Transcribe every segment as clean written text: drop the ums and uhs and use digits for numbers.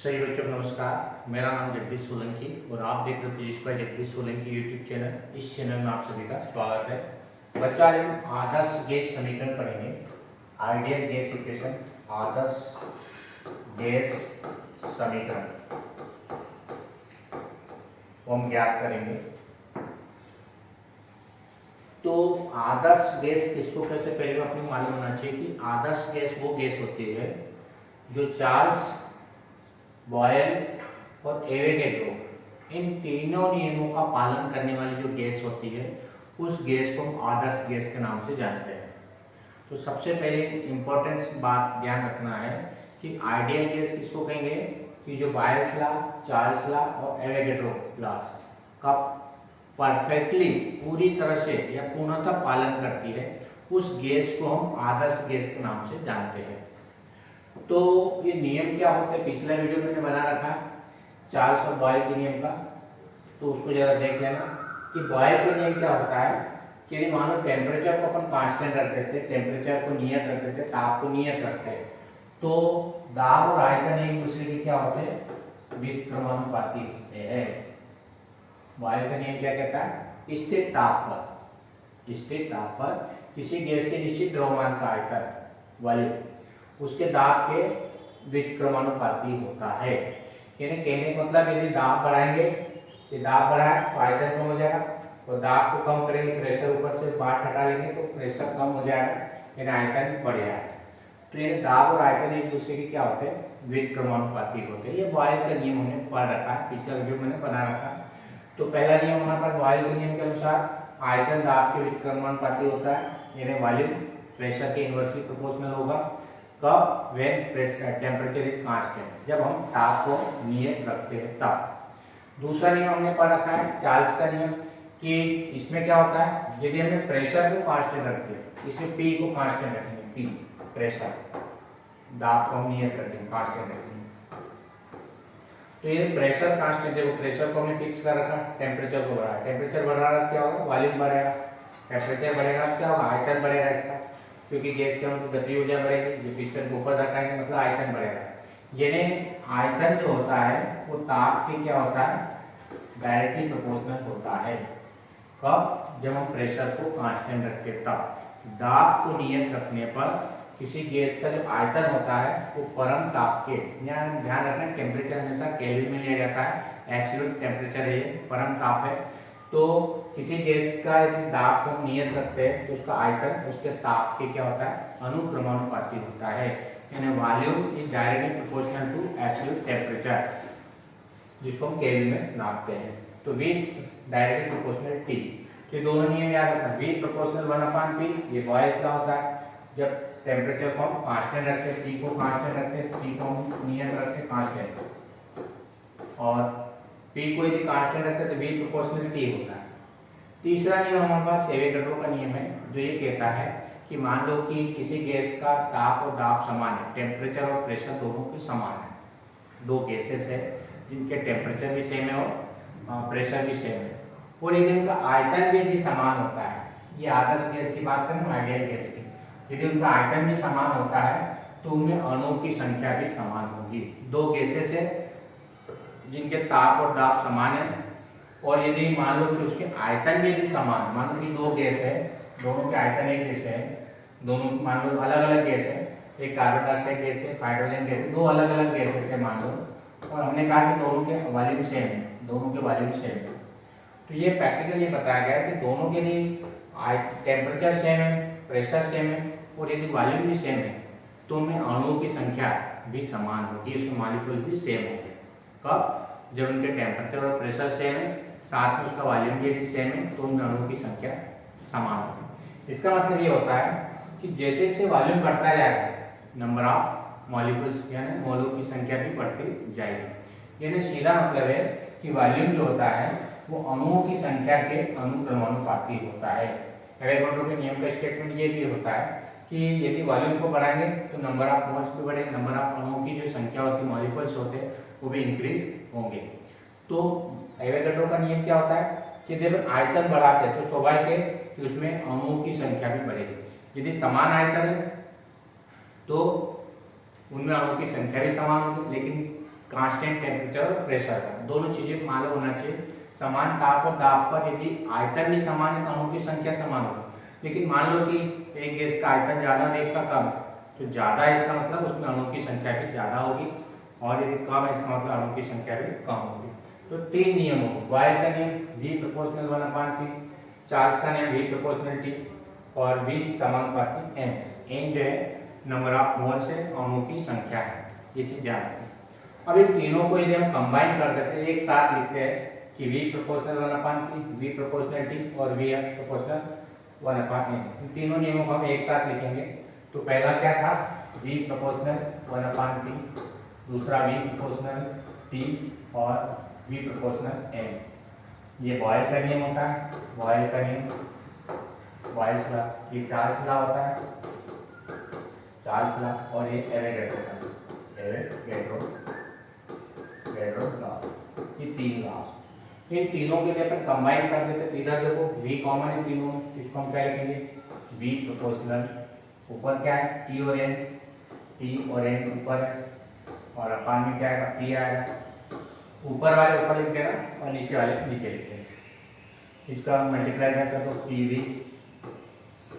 सही बच्चों नमस्कार। मेरा नाम जगदीश सोलंकी और आप देख रहे हो physics bye Jagdish Solanki YouTube channel. इस चैनल में आप सभी का स्वागत है। बच्चा आज हम आदर्श गैस समीकरण पढ़ेंगे। आइडियल गैस इक्वेशन, आदर्श गैस समीकरण को हम ज्ञात करेंगे। तो आदर्श गैस किसको कहते हैं, पहले अपने मालूम होना चाहिए कि आदर्श गैस वो गैस होती है जो चार्ल्स, बॉयल और एवोगैड्रो इन तीनों नियमों का पालन करने वाली जो गैस होती है उस गैस को हम आदर्श गैस के नाम से जानते हैं। तो सबसे पहले इम्पोर्टेंट बात ध्यान रखना है कि आइडियल गैस किसको कहेंगे कि जो बॉयल्स लॉ, चार्ल्स लॉ और एवोगैड्रो लॉ का परफेक्टली पूरी तरह से या पूर्णतः पालन करती है उस गैस को हम आदर्श गैस के नाम से जानते हैं। तो ये नियम क्या होते हैं, पिछला वीडियो मैंने बना रखा चार्ल्स और बॉयल के नियम का, तो उसको जरा देख लेना कि बॉयल का नियम क्या होता है कि यदि मान लो टेम्परेचर को अपन कांस्टेंट रख देते, टेम्परेचर को नियत रख देते, ताप को नियत रखते हैं, तो दाब और आयतन एक दूसरे के क्या होते हैं, व्युत्क्रमानुपाती होते हैं। बॉयल का नियम क्या कहता है, स्थिर ताप पर किसी गैस के निश्चित द्रव्यमान का आयतन वाले उसके दाब के व्युत्क्रमानुपाती होता है। यानी कहने का मतलब यदि दाब बढ़ाएंगे, ये दाब बढ़ाए तो आयतन कम हो जाएगा, और दाब को कम करेंगे, प्रेशर ऊपर से बाहर हटा लेंगे तो प्रेशर कम हो जाएगा, यानी आयतन बढ़ जाएगा। तो ये दाब और आयतन एक दूसरे के क्या होते हैं, व्युत्क्रमानुपाती होते हैं। ये बॉयल का नियम हमने पढ़ रखा है, पिछला वीडियो मैंने बना रखा। तो पहला नियम हमारे पास बॉयल के नियम के अनुसार आयतन दाब के व्युत्क्रमानुपाती होता है, यानी वॉल्यूम प्रेशर के इनवर्सली प्रोपोर्शनल होगा। कब, व्हेन टेम्परेचर इज कांस्टेंट, जब हम ताप को नियत रखते हैं तब। दूसरा नियम हमने पढ़ रखा है चार्ल्स का नियम, कि इसमें क्या होता है यदि हमें प्रेशर को कांस्टेंट रखते हैं, इसमें पी को कांस्टेंट रखेंगे, पी प्रेशर, दाब को हम नियत रखेंगे, कांस्टेंट रखेंगे। तो ये प्रेशर कांस्टेंट है, वो प्रेशर को हमने फिक्स कर रखा, टेम्परेचर को बढ़ाया, टेम्परेचर बढ़ रहा क्या होगा, वॉल्यूम बढ़ेगा, टेम्परेचर बढ़ेगा क्या होगा, आयतन बढ़ेगा इसका, क्योंकि गैस के अंदर गति ऊर्जा बढ़ेगी, जो पिस्टन को ऊपर रखाएंगे मतलब आयतन बढ़ेगा। यानी आयतन जो होता है वो ताप के क्या होता है, डायरेक्टली प्रोपोर्शनल होता है। कब, जब हम प्रेशर को कांस्टेंट रखते तब। दाब को नियत रखने पर किसी गैस का जो आयतन होता है वो परम ताप के, यहाँ ध्यान रखना टेम्परेचर हमेशा केल्विन में लिया जाता है, एब्सोल्यूट टेम्परेचर है, परम ताप है। तो किसी गैस का यदि दाब को नियत रखते हैं तो उसका आयतन उसके ताप के क्या होता है, अनुक्रमानुपाती होता है, यानी volume is directly proportional to absolute temperature, जिसको हम केल्विन में नापते हैं। तो V डायरेक्टली प्रोपोर्शनल T। तो ये दोनों नियम याद रखना, V प्रोपोर्शनल 1/P, ये बॉयल्स लॉ होता है। जब टेम्परेचर को हम कांस्टेंट रखते हैं, T को कांस्टेंट रखते हैं, T को हम नियत रखते हैं कांस्टेंट, और P को यदि कांस्टेंट रखते हैं तो V प्रोपोर्शनल T होता है। तीसरा नियम हमारे पास एवोगैड्रो का नियम है, जो ये कहता है कि मान लो कि किसी गैस का ताप और दाब समान है, टेम्परेचर और प्रेशर दोनों के समान है, दो गैसेस है जिनके टेम्परेचर भी सेम है और प्रेशर भी सेम है, और यदि उनका आयतन भी यदि समान होता है, ये आदर्श गैस की बात करें, आइडियल गैस की, यदि उनका आयतन भी समान होता है तो उनमें अणुओं की संख्या भी समान होगी। दो गैसेस है जिनके ताप और दाब समान है, और यदि मान लो कि उसके आयतन भी यदि समान, मान लो कि दो गैस है, दोनों के आयतन एक जैसे है, दोनों मान लो अलग अलग गैस है, एक कार्बन डाइऑक्साइड गैस है, हाइड्रोजन गैस है, दो अलग अलग गैसेस है मान लो, और हमने कहा कि दोनों के वॉल्यूम सेम है, दोनों के वॉल्यूम सेम है। तो ये प्रैक्टिकल ये बताया गया कि दोनों के लिए टेम्परेचर सेम है, प्रेशर सेम है, और यदि वॉल्यूम भी सेम है तो उनमें अणुओं की संख्या भी समान होगी, उसमें मॉलिक्यूल्स भी सेम होंगे। कब, जब उनके टेम्परेचर और प्रेशर सेम है, साथ में उसका वॉल्यूम भी यदि सेम है, तो उनमें अणुओं की संख्या समान होगी। इसका मतलब ये होता है कि जैसे जैसे वॉल्यूम बढ़ता जाएगा, नंबर ऑफ मॉलिक्यूल्स यानी मोलों की संख्या भी बढ़ती जाएगी। यानी सीधा मतलब है कि वॉल्यूम जो होता है वो अणुओं की संख्या के अनुक्रमानुपाती होता है। एवोगैड्रो के नियम का स्टेटमेंट ये भी होता है कि यदि वॉल्यूम को बढ़ाएंगे तो नंबर ऑफ मोल्स भी बढ़ेंगे, नंबर ऑफ अणुओं की जो संख्या होती है, मॉलिक्यूल्स होते हैं, वो भी इंक्रीज होंगे। तो एवोगैड्रो का नियम क्या होता है कि जब आयतन बढ़ाते हैं तो स्वाभाविक है कि उसमें अणुओं की संख्या भी बढ़ेगी। यदि समान आयतन है तो उनमें अणुओं की संख्या भी समान होगी, लेकिन कांस्टेंट टेम्परेचर और प्रेशर का, दोनों चीजें मालूम होना चाहिए। समान ताप और दाब पर यदि आयतन भी समान है तो अणुओं की संख्या समान होगी। लेकिन मान लो कि एक गैस का आयतन ज्यादा और एक का कम, तो ज्यादा है इसका मतलब उसमें अणुओं की संख्या भी ज्यादा होगी, और यदि कम है इसका मतलब अणुओं की संख्या भी कम होगी। तो 3 नियमों, बॉयल का नियम V प्रोपोर्शनल 1/T, चार्ल्स का नियम V प्रोपोर्शनल T, और V समानुपाती N। N जो है नंबर ऑफ मोल्स है, अणुओं की संख्या है, ये चीज ध्यान रखें। अब इन तीनों को यदि हम कंबाइन कर देते हैं, एक साथ लिखते हैं कि V proportional 1/T, V proportional T और V प्रोपोर्शनल 1/N। इन तीनों नियमों को हम एक साथ लिखेंगे। तो पहला क्या था, V प्रोपोर्शनल 1/T, दूसरा V प्रोपोर्शनल T और V प्रोपोर्शनल N। ये बॉयल का नियम होता है, बॉयल का नियम, बॉयल्स लॉ। ये चार्ल्स लॉ होता है, चार्ल्स लॉ, और ये एवोगैड्रो का, एवोगैड्रो लॉ। ये 3 लॉ, इन तीनों के लिए अपन कंबाइन कर देते हैं। इधर देखो V कॉमन है तीनों, इसको हम क्या लिखेंगे, V प्रोपोर्शनल, ऊपर क्या है T और N, T और N ऊपर है, और अपान में क्या आएगा P आएगा। ऊपर वाले ऊपर लिख देना और नीचे वाले नीचे लिख देना। इसका मल्टीप्लाई कर दो PV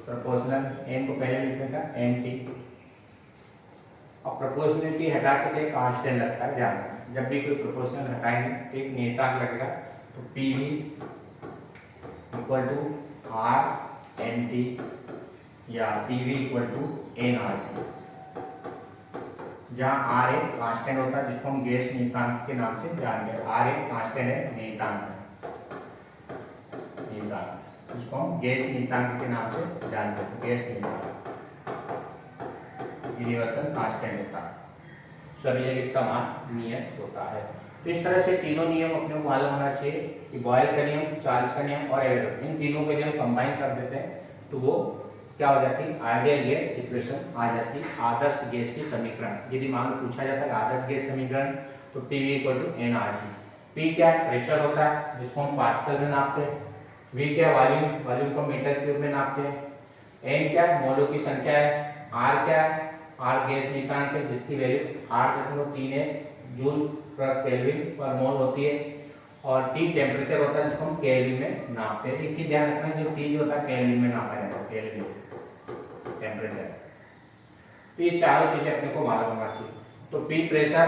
प्रोपोर्शनल, N को पहले लिख देता NT। अब प्रोपोर्शनलिटी हटाते थे कांस्टेंट लगता है, ध्यान रखना जब भी कोई प्रोपोर्शनल हटाएंगे एक नियतांक लगेगा। तो PV इक्वल टू RNT या PV इक्वल टू nRT, जहाँ R एक कांस्टेंट होता है जिसको हम गैस नियतांक के नाम से जानेंगे। R एक कांस्टेंट है, नियतांक जिसको हम गैस नियतांक के नाम से जानते हैं, गैस नियतांक, यूनिवर्सल कांस्टेंट होता है, सभी जगह इसका मान नियत होता है। तो इस तरह से तीनों नियम अपने को मालूम होना चाहिए कि बॉयल का नियम, चार्ल्स का नियम और एवोगैड्रो, इन तीनों को जब कंबाइन कर देते हैं तो वो क्या हो जाती है, आइडियल गैस इक्वेशन आ जाती है, आदर्श गैस की समीकरण। यदि मान लो पूछा जाता है आदर्श गैस समीकरण, तो PV equal to nRT। P क्या है, प्रेशर होता है जिसको हम पास्कल में नापते हैं। V क्या, वॉल्यूम, वॉल्यूम को मीटर क्यूब में नापते हैं। N क्या, मोलों की संख्या है। R क्या है, R गैस नियतांक है जिसकी वैल्यू 8.3 जूल पर केल्विन पर मोल होती है। और T टेम्परेचर होता है जिसको हम केल्विन में नापते हैं। एक चीज ध्यान रखना, जो T जो होता है केल्विन में नापा जाता है, केल्विन टेम्परेचर। तो ये चारों चीजें अपने को मालूम होना चाहिए। तो P प्रेशर,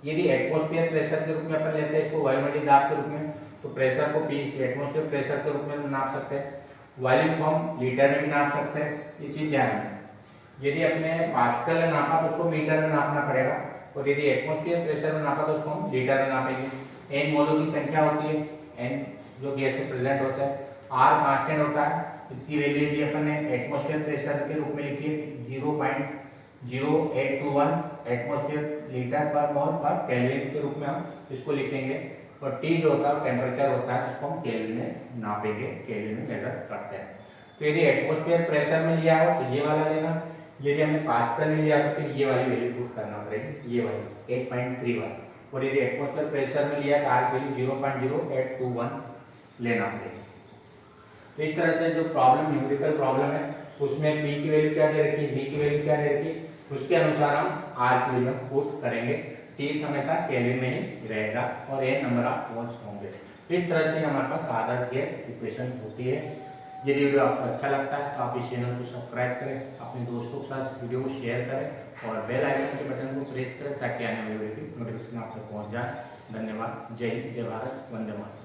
यदि एटमॉस्फेयर प्रेशर के रूप में अपन लेते हैं इसको, वायुमंडलीय दाब के रूप में, तो प्रेशर को P एटमॉस्फेयर प्रेशर के रूप में नाप सकते हैं। वॉल्यूम को हम लीटर में भी नाप सकते हैं, ये चीज ध्यान रखना। यदि अपने पास्कल में नापा तो उसको मीटर में नापना पड़ेगा, और यदि एटमॉस्फेयर प्रेशर में नापा तो उसको हम लीटर में नापेंगे। N मोलों की संख्या होती है, N जो गैस में प्रेजेंट होता है। R कांस्टेंट होता है, इसकी वैल्यू यदि अपन ने एटमॉस्फेयर प्रेशर के रूप में लिखी है 0.0821 एटमॉस्फेयर लीटर पर मोल पर केल्विन के रूप में हम इसको लिखेंगे। और T जो होता है टेम्परेचर होता है जिसको हम केल्विन में नापेंगे, केल्विन में मेजर करते हैं। तो यदि एटमॉस्फेयर प्रेशर में लिया हो तो ये वाला लेना, यदि हमने पास्कल में लिया तो फिर ये वाली वैल्यू पुट करना पड़ेगी, ये वाली 8.31। और यदि एटमॉस्फेयर प्रेशर में लिया तो R वैल्यू 0.0821 लेना पड़ेगा। तो इस तरह से जो प्रॉब्लम, न्यूमेरिकल प्रॉब्लम है, उसमें P की वैल्यू क्या दे रखी है, V की वैल्यू क्या दे रखी है, उसके अनुसार हम R की वैल्यू पुट करेंगे। T हमेशा केल्विन में ही रहेगा और N नंबर ऑफ मोल्स होंगे। इस तरह से हमारे पास आदर्श गैस इक्वेशन होती है। यदि वीडियो आपको अच्छा लगता है तो आप इस चैनल को सब्सक्राइब करें, अपने दोस्तों के साथ वीडियो को शेयर करें और बेल आइकन के बटन को प्रेस करें ताकि आने वाली वीडियो की नोटिफिकेशन आप तक पहुंच जाए। धन्यवाद। जय हिंद, जय भारत, वंदे मातरम।